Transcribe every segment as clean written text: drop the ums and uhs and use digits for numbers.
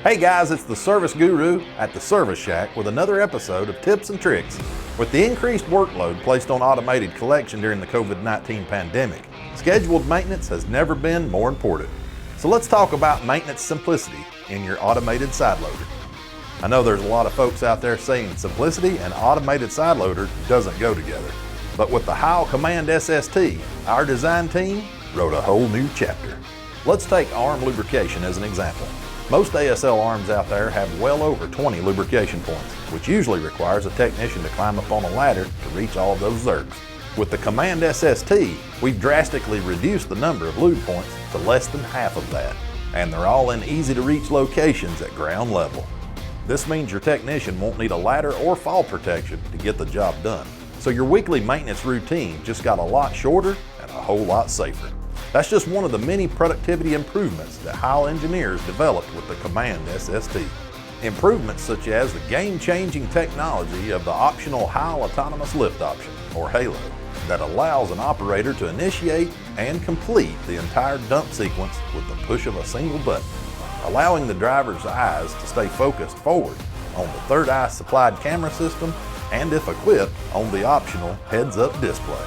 Hey guys, it's the Service Guru at the Service Shack with another episode of Tips and Tricks. With the increased workload placed on automated collection during the COVID-19 pandemic, scheduled maintenance has never been more important. So let's talk about maintenance simplicity in your automated side loader. I know there's a lot of folks out there saying simplicity and automated side loader doesn't go together. But with the Heil Command-SST, our design team wrote a whole new chapter. Let's take arm lubrication as an example. Most ASL arms out there have well over 20 lubrication points, which usually requires a technician to climb up on a ladder to reach all of those zergs. With the Command-SST, we've drastically reduced the number of lube points to less than half of that, and they're all in easy-to-reach locations at ground level. This means your technician won't need a ladder or fall protection to get the job done. So your weekly maintenance routine just got a lot shorter and a whole lot safer. That's just one of the many productivity improvements that Heil engineers developed with the Command-SST. Improvements such as the game-changing technology of the optional Heil Autonomous Lift option, or HALO, that allows an operator to initiate and complete the entire dump sequence with the push of a single button, allowing the driver's eyes to stay focused forward on the third eye supplied camera system and, if equipped, on the optional heads-up display.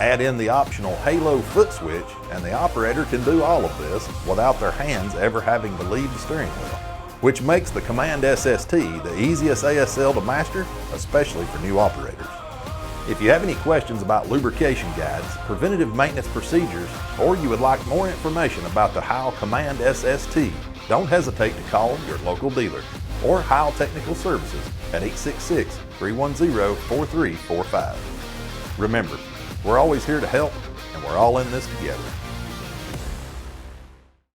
Add in the optional HALO foot switch and the operator can do all of this without their hands ever having to leave the steering wheel, which makes the Command-SST the easiest ASL to master, especially for new operators. If you have any questions about lubrication guides, preventative maintenance procedures, or you would like more information about the Heil Command-SST, don't hesitate to call your local dealer or Heil Technical Services at 866-310-4345. Remember, we're always here to help, and we're all in this together.